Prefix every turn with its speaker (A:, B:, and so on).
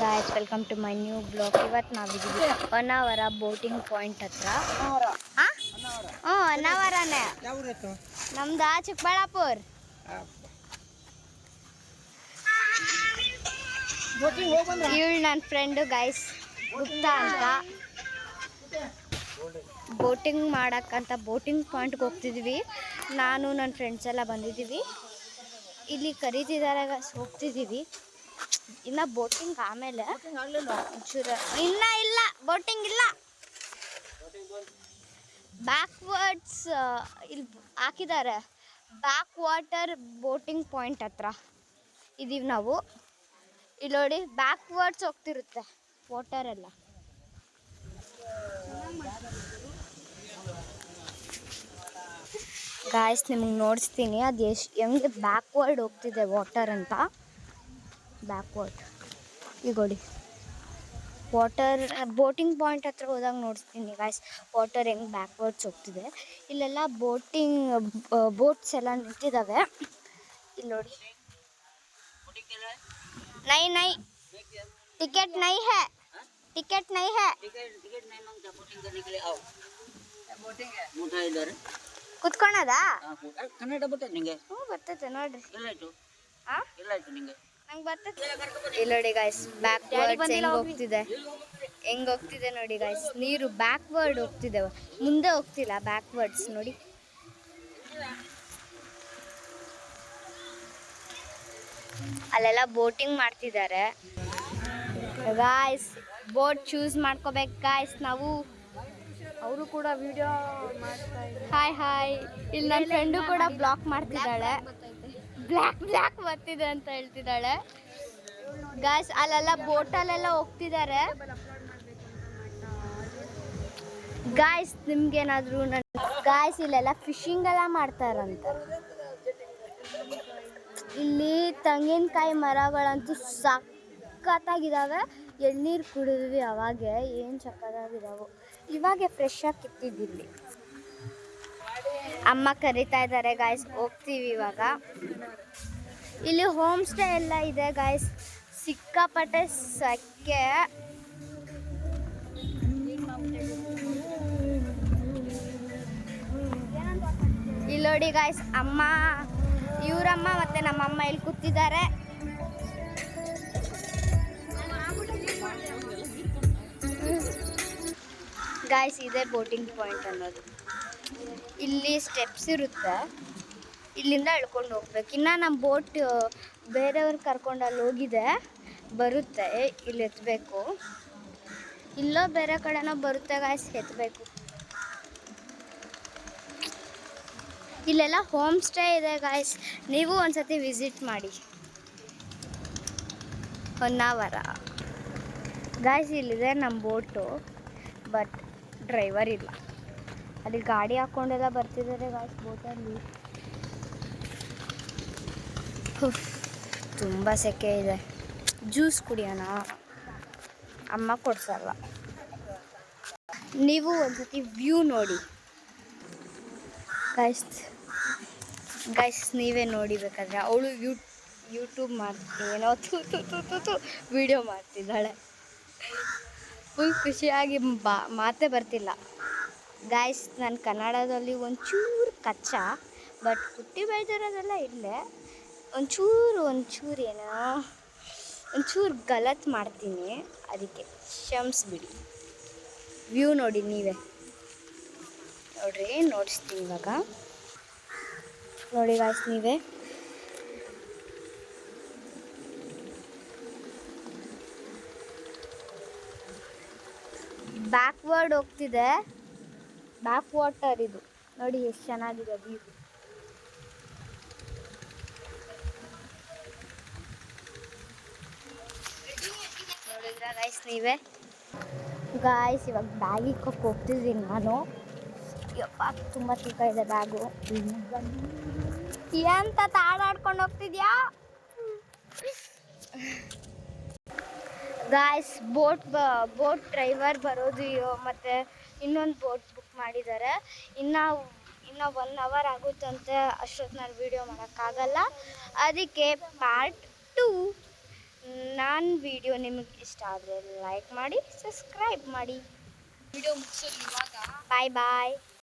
A: Guys, welcome to my new blog. ಇವತ್ತು ನಾವಿದ್ದೀವಿ Honnavar boating point ಹತ್ರ. ಹೊನ್ನಾವರನೇ ನಮ್ದು ಚಿಕ್ಕಬಳ್ಳಾಪುರ. ಇವಳು ನನ್ನ ಫ್ರೆಂಡು ಗಾಯ್ಸ್, ಗುಪ್ತಾ ಅಂತ. ಬೋಟಿಂಗ್ ಮಾಡೋಕ್ಕಂತ ಬೋಟಿಂಗ್ ಪಾಯಿಂಟ್ಗೆ ಹೋಗ್ತಿದ್ದೀವಿ. ನಾನು ನನ್ನ ಫ್ರೆಂಡ್ಸ್ ಎಲ್ಲ ಬಂದಿದ್ದೀವಿ. ಇಲ್ಲಿ ಕರೀತಿದ್ದಾರೆ ಗಾಯ್ಸ್, ಹೋಗ್ತಿದ್ದೀವಿ. ಇನ್ನು ಬೋಟಿಂಗ್ ಆಮೇಲೆ ಒಂಚೂರು ಇಲ್ಲ ಬೋಟಿಂಗ್ ಇಲ್ಲ. ಬ್ಯಾಕ್ವರ್ಡ್ಸ್ ಇಲ್ಲಿ ಹಾಕಿದ್ದಾರೆ. ಬ್ಯಾಕ್ ವಾಟರ್ ಬೋಟಿಂಗ್ ಪಾಯಿಂಟ್ ಹತ್ರ ಇದ್ದೀವಿ ನಾವು. ಇಲ್ಲಿ ನೋಡಿ, ಬ್ಯಾಕ್ವರ್ಡ್ಸ್ ಹೋಗ್ತಿರುತ್ತೆ ವಾಟರ್ ಎಲ್ಲ. ಗಾಯ್ಸ್, ನಿಮಗೆ ನೋಡಿಸ್ತೀನಿ ಅದು ಹೆಂಗೆ ಬ್ಯಾಕ್ವರ್ಡ್ ಹೋಗ್ತಿದೆ ವಾಟರ್ ಅಂತ. ಬ್ಯಾಕ್ವರ್ಡ್ ಈಗ ನೋಡಿ, ವಾಟರ್ ಬೋಟಿಂಗ್ ಪಾಯಿಂಟ್ ಹತ್ರ ಹೋದಾಗ ನೋಡಿಸ್ತೀನಿ ಗಾಯ್ಸ್ ವಾಟರ್ ಹೆಂಗೆ ಬ್ಯಾಕ್ವರ್ಡ್ಸ್ ಹೋಗ್ತಿದೆ. ಇಲ್ಲೆಲ್ಲ ಬೋಟ್ಸ್ ಎಲ್ಲ ನಿಂತಿದ್ದಾವೆ. ಇಲ್ಲಿ ನೋಡಿ, ನೈ टिकट नहीं है ಕುತ್ಕೊಳ್ಳೋದ
B: ಕನ್ನಡ ಬರ್ತದೆ ನಿಂಗೆ?
A: ಬರ್ತೈತೆ ನೋಡ್ರಿ.
B: ಎಲ್ಲಾಯ್ತು ನಿಂಗೆ?
A: ನಂಗೆ ಬರ್ತೈತೆ. ಇಲ್ಲಿ ನೋಡಿ ಗಾಯ್ಸ್, ಬ್ಯಾಕ್ವರ್ಡ್ಸ್ ಹೆಂಗ್ ಹೋಗ್ತಿದೆ ನೋಡಿ ಗಾಯ್ಸ್. ನೀರು ಬ್ಯಾಕ್ವರ್ಡ್ ಹೋಗ್ತಿದೆ, ಮುಂದೆ ಹೋಗ್ತಿಲ್ಲ, ಬ್ಯಾಕ್ವರ್ಡ್ಸ್ ನೋಡಿ. ಅಲ್ಲೆಲ್ಲ ಬೋಟಿಂಗ್ ಮಾಡ್ತಿದ್ದಾರೆ ಗಾಯ್ಸ್. ಬೋಟ್ ಚೂಸ್ ಮಾಡ್ಕೋಬೇಕು ಗಾಯ್ಸ್ ನಾವು. ಅವರು ಕೂಡ ವಿಡಿಯೋ ಮಾಡ್ತಾ ಇದ್ದಾರೆ. ಹಾಯ್. ಇಲ್ಲಿ ನನ್ನ ಫ್ರೆಂಡು ಕೂಡ ಬ್ಲಾಕ್ ಮಾಡ್ತಿದ್ದಾಳೆ. ಬ್ಲ್ಯಾಕ್ ಬರ್ತಿದೆ ಅಂತ ಹೇಳ್ತಿದ್ದಾಳೆ ಗಾಯ್ಸ್. ಅಲ್ಲೆಲ್ಲ ಬೋಟಲ್ಲೆಲ್ಲ ಹೋಗ್ತಿದ್ದಾರೆ ಗಾಯ್ಸ್. ನಿಮ್ಗೇನಾದರೂ ಗಾಯ್ಸ್ ಇಲ್ಲೆಲ್ಲ ಫಿಶಿಂಗ್ ಎಲ್ಲ ಮಾಡ್ತಾರಂತ. ಇಲ್ಲಿ ತೆಂಗಿನಕಾಯಿ ಮರಗಳಂತೂ ಸಖತ್ತಾಗಿದ್ದಾವೆ. ಎಳ್ನೀರು ಕುಡಿದ್ವಿ ಅವಾಗೆ, ಏನು ಸಖತ್ತಾಗಿದ್ದಾವೆ. ಇವಾಗೆ ಫ್ರೆಶ್ ಆಗಿ ಕಿತ್ತಿದ್ದಿಲ್ಲಿ. ಅಮ್ಮ ಕರಿತಾ ಇದ್ದಾರೆ ಗಾಯ್ಸ್, ಹೋಗ್ತೀವಿ ಇವಾಗ. ಇಲ್ಲಿ ಹೋಮ್ ಸ್ಟೇ ಎಲ್ಲ ಇದೆ ಗಾಯ್ಸ್, ಸಿಕ್ಕಾಪಟ್ಟೆ ಸಕ್ಕೆ. ಇಲ್ಲಿ ನೋಡಿ ಗಾಯ್ಸ್, ಇವರಮ್ಮ ಮತ್ತು ನಮ್ಮಮ್ಮ ಇಲ್ಲಿ ಕೂತಿದ್ದಾರೆ. ಗಾಯ್ಸ್, ಇದೆ ಬೋಟಿಂಗ್ ಪಾಯಿಂಟ್ ಅನ್ನೋದು. ಇಲ್ಲಿ ಸ್ಟೆಪ್ಸ್ ಇರುತ್ತೆ, ಇಲ್ಲಿಂದ ಇಳ್ಕೊಂಡು ಹೋಗ್ಬೇಕು. ಇನ್ನು ನಮ್ಮ ಬೋಟ್ ಬೇರೆಯವ್ರು ಕರ್ಕೊಂಡು ಅಲ್ಲಿ ಹೋಗಿದೆ, ಬರುತ್ತೆ. ಇಲ್ಲಿ ಎತ್ತಬೇಕು, ಇಲ್ಲೋ ಬೇರೆ ಕಡೆನೋ ಬರುತ್ತೆ ಗಾಯ್ಸ್, ಎತ್ತಬೇಕು. ಇಲ್ಲೆಲ್ಲ ಹೋಮ್ ಸ್ಟೇ ಇದೆ ಗಾಯ್ಸ್, ನೀವು ಒಂದ್ಸತಿ ವಿಸಿಟ್ ಮಾಡಿ ಹೊನ್ನಾವರ. ಗಾಯ್ಸ್, ಇಲ್ಲಿದೆ ನಮ್ಮ ಬೋಟು, ಬಟ್ ಡ್ರೈವರ್ ಇಲ್ಲ. ಅಲ್ಲಿ ಗಾಡಿ ಹಾಕ್ಕೊಂಡೆಲ್ಲ ಬರ್ತಿದ್ದಾರೆ ಗಾಯ್ಸ್ ಬೋಟಲ್ಲಿ. ತುಂಬ ಸೆಕೆ ಇದೆ. ಜ್ಯೂಸ್ ಕುಡಿಯೋಣ, ಅಮ್ಮ ಕೊಡ್ಸಲ್ಲ. ನೀವು ಒಂದ್ಸತಿ ವ್ಯೂ ನೋಡಿ ಗಾಯ್ಸ್, ನೀವೇ ನೋಡಿಬೇಕಾದ್ರೆ. ಅವಳು ಯೂಟ್ಯೂಬ್ ಏನೋ ವಿಡಿಯೋ ಮಾಡ್ತಿದ್ದಾಳೆ. ಫುಲ್ ಖುಷಿಯಾಗಿ ಮಾತೇ ಬರ್ತಿಲ್ಲ ಗಾಯ್ಸ್. ನಾನು ಕನ್ನಡದಲ್ಲಿ ಒಂಚೂರು ಕಚ್ಚಾ, ಬಟ್ ಹುಟ್ಟಿ ಬೆಳೆದಿರೋದೆಲ್ಲ ಇಲ್ಲೇ. ಒಂಚೂರು ಗಲತ್ ಮಾಡ್ತೀನಿ, ಅದಕ್ಕೆ ಕ್ಷಮಿಸ್ಬಿಡಿ. ವ್ಯೂ ನೋಡಿ ನೀವೇ ನೋಡ್ರಿ, ನೋಡಿಸ್ತೀನಿ ಇವಾಗ. ನೋಡಿ ಗಾಯ್ಸ್, ನೀವೇ ಬ್ಯಾಕ್ವರ್ಡ್ ಹೋಗ್ತಿದೆ. ಬ್ಯಾಕ್ ವಾಟರ್ ಇದು ನೋಡಿ, ಎಷ್ಟು ಚೆನ್ನಾಗಿದೆ ವ್ಯೂ. ನೋಡಿದ್ರ ಗಾಯ್ಸ್ ನೀವೇ. ಗಾಯ್ಸ್, ಇವಾಗ ಬ್ಯಾಗ್ ಇಕ್ಕೋಕ್ಕೆ ಹೋಗ್ತಿದ್ದೀನಿ ನಾನು. ಯಪ್ಪ, ತುಂಬ ತೂಕ ಇದೆ ಬ್ಯಾಗು. ಎಂತ ತಾಡಾಡ್ಕೊಂಡು ಹೋಗ್ತಿದ್ಯಾ ಗಾಯ್ಸ್? ಬೋಟ್ ಡ್ರೈವರ್ ಬರೋದು, ಮತ್ತು ಇನ್ನೊಂದು ಬೋಟ್ ಬುಕ್ ಮಾಡಿದ್ದಾರೆ. ಇನ್ನು 1 ಅವರ್ ಆಗುತ್ತಂತೆ. ಅಷ್ಟೊತ್ತು ನಾನು ವೀಡಿಯೋ ಮಾಡೋಕ್ಕಾಗಲ್ಲ, ಅದಕ್ಕೆ ಪಾರ್ಟ್ 2 ನನ್ನ ವಿಡಿಯೋ ನಿಮಗೆ ಇಷ್ಟ ಆದರೆ ಲೈಕ್ ಮಾಡಿ ಸಬ್ಸ್ಕ್ರೈಬ್ ಮಾಡಿ.
C: ವಿಡಿಯೋ ಮುಗಿಸೋದು ಇವಾಗ.
A: ಬಾಯ್ ಬಾಯ್.